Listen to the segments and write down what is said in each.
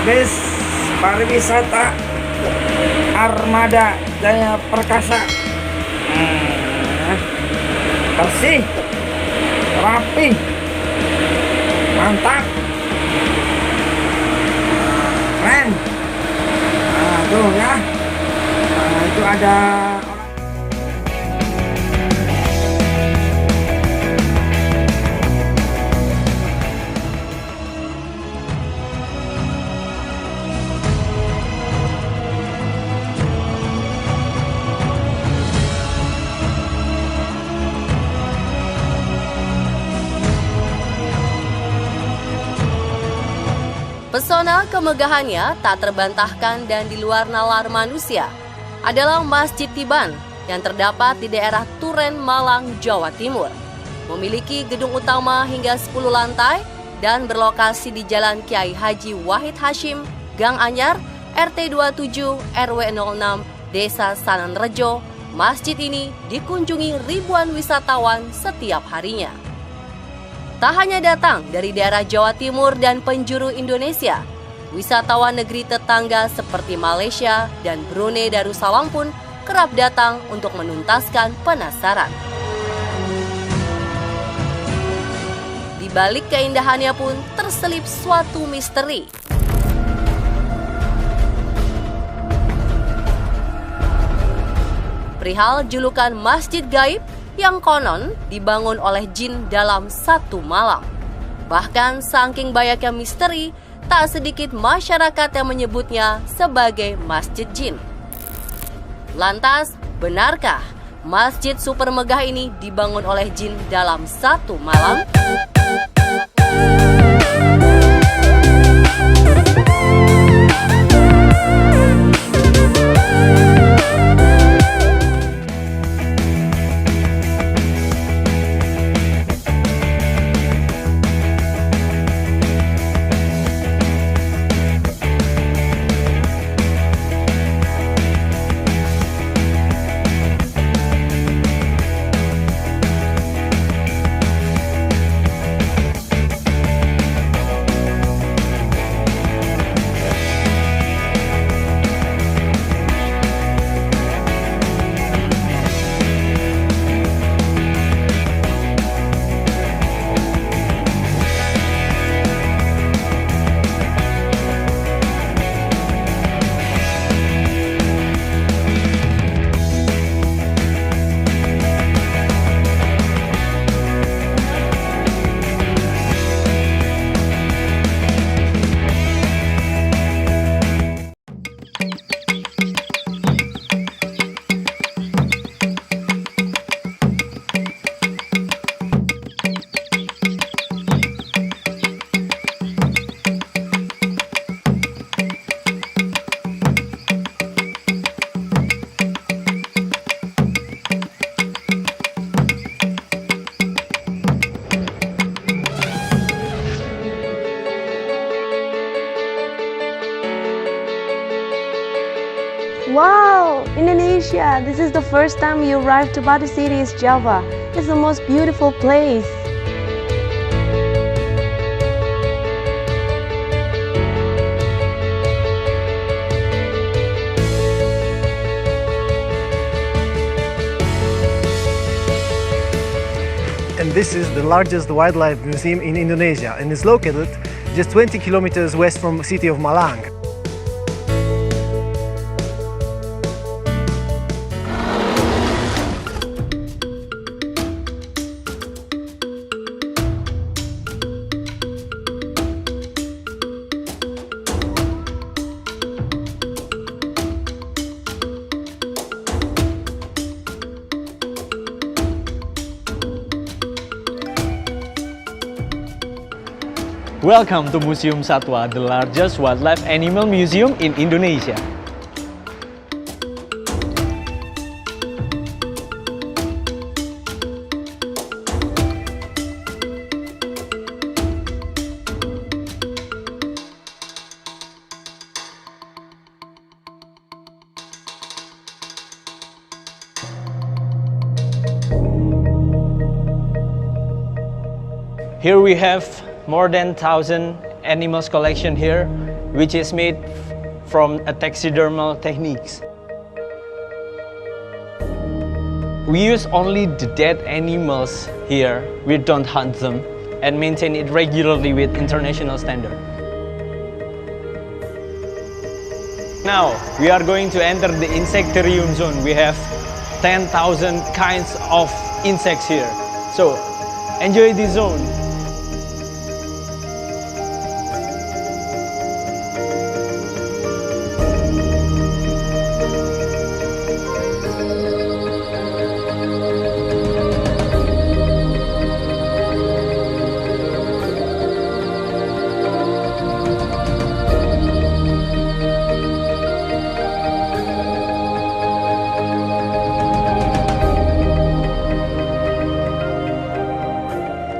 Bus pariwisata Armada Jaya Perkasa. Bersih, rapi, mantap, keren. Nah, tuh ya. Nah, itu ada pesona kemegahannya tak terbantahkan dan di luar nalar manusia adalah Masjid Tiban yang terdapat di daerah Turen, Malang, Jawa Timur. Memiliki gedung utama hingga 10 lantai dan berlokasi di Jalan Kiai Haji Wahid Hashim, Gang Anyar, RT 27 RW 06, Desa Sananrejo. Masjid ini dikunjungi ribuan wisatawan setiap harinya. Tak hanya datang dari daerah Jawa Timur dan penjuru Indonesia, wisatawan negeri tetangga seperti Malaysia dan Brunei Darussalam pun kerap datang untuk menuntaskan penasaran. Di balik keindahannya pun terselip suatu misteri. Perihal julukan Masjid Gaib yang konon dibangun oleh jin dalam satu malam. Bahkan saking banyaknya misteri, tak sedikit masyarakat yang menyebutnya sebagai masjid jin. Lantas, benarkah masjid super megah ini dibangun oleh jin dalam satu malam? Wow, Indonesia! This is the first time you arrived to Batu City, Java. It's the most beautiful place. And this is the largest wildlife museum in Indonesia and is located just 20 kilometers west from the city of Malang. Welcome to Museum Satwa, the largest wildlife animal museum in Indonesia. Here we have more than 1,000 animals collection here, which is made from a taxidermal techniques. We use only the dead animals here. We don't hunt them and maintain it regularly with international standard. Now, we are going to enter the insectarium zone. We have 10,000 kinds of insects here. So, enjoy this zone.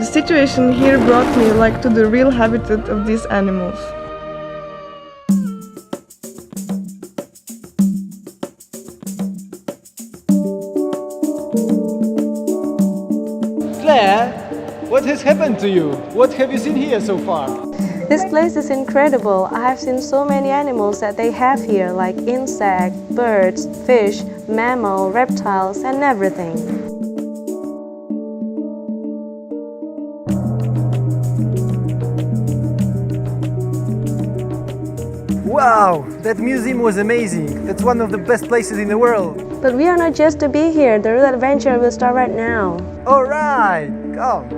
The situation here brought me to the real habitat of these animals. Claire, what has happened to you? What have you seen here so far? This place is incredible. I have seen so many animals that they have here, like insects, birds, fish, mammal, reptiles, and everything. Wow, that museum was amazing. That's one of the best places in the world. But we are not just to be here. The real adventure will start right now. All right, come.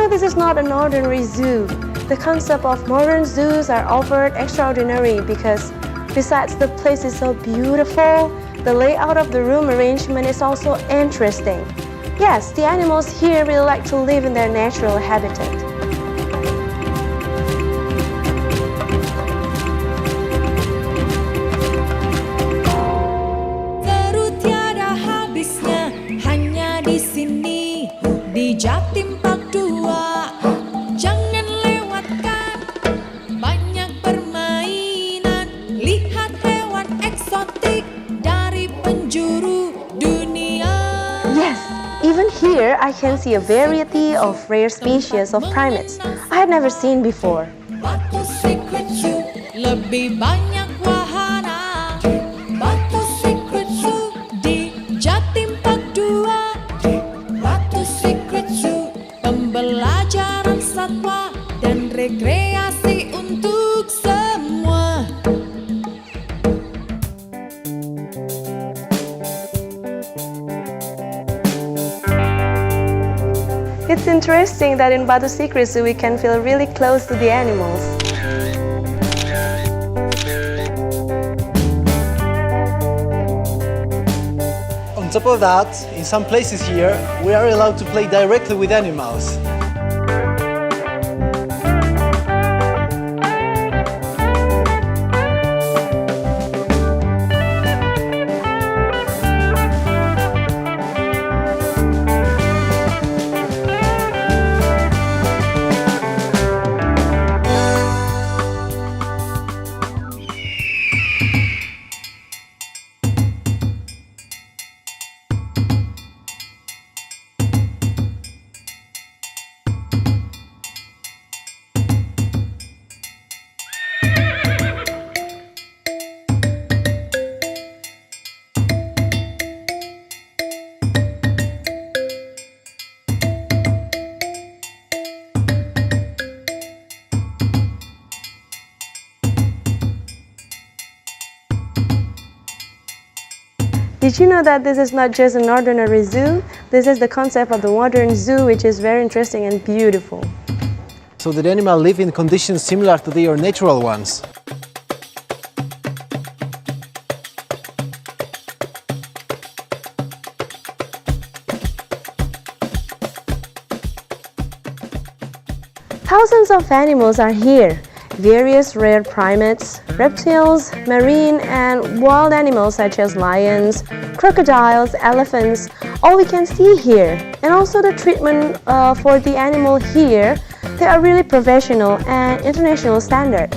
This is not an ordinary zoo. The concept of modern zoos are offered extraordinary because besides the place is so beautiful, the layout of the room arrangement is also interesting. Yes, the animals here really like to live in their natural habitat. Seru tiada habisnya hanya di sini di Jatim Park 2. Jangan lewatkan banyak permainan, lihat hewan eksotik dari penjuru dunia. Yes, even here I can see a variety of rare species of primates I had never seen before. Batu Secret Zoo lebih banyak wahana. Batu Secret Zoo di Jatim Park 2. Batu Secret Zoo pembelajaran satwa dan rekreasi untuk semua. It's interesting that in Batu Secret Zoo we can feel really close to the animals. On top of that, in some places here, we are allowed to play directly with animals. Did you know that this is not just an ordinary zoo? This is the concept of the modern zoo, which is very interesting and beautiful. So that animals live in conditions similar to their natural ones. Thousands of animals are here. Various rare primates, reptiles, marine and wild animals such as lions, crocodiles, elephants, all we can see here. And also the treatment for the animal here, they are really professional and international standard.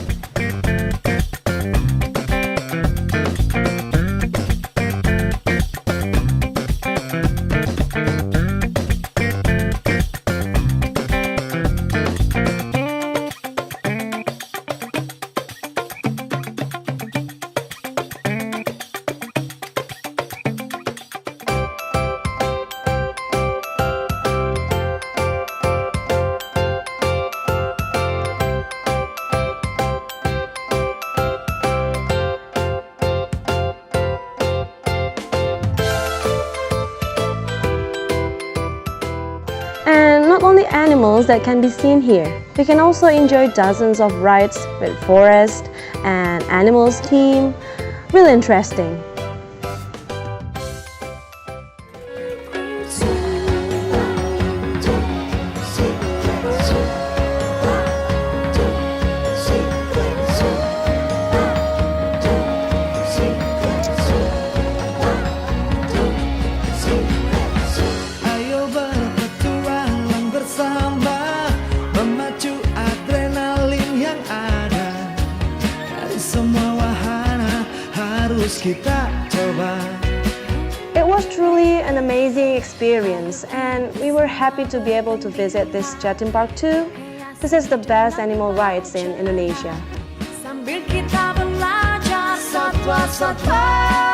And not only animals that can be seen here, we can also enjoy dozens of rides with forest and animals team. Really interesting. Ayo berpetualang bersama, memacu adrenalin yang ada. Dari semua wahana harus kita coba. It was truly an amazing experience and we were happy to be able to visit this Jatim Park too. This is the best animal rides in Indonesia. Sambil kita belajar satwa-satwa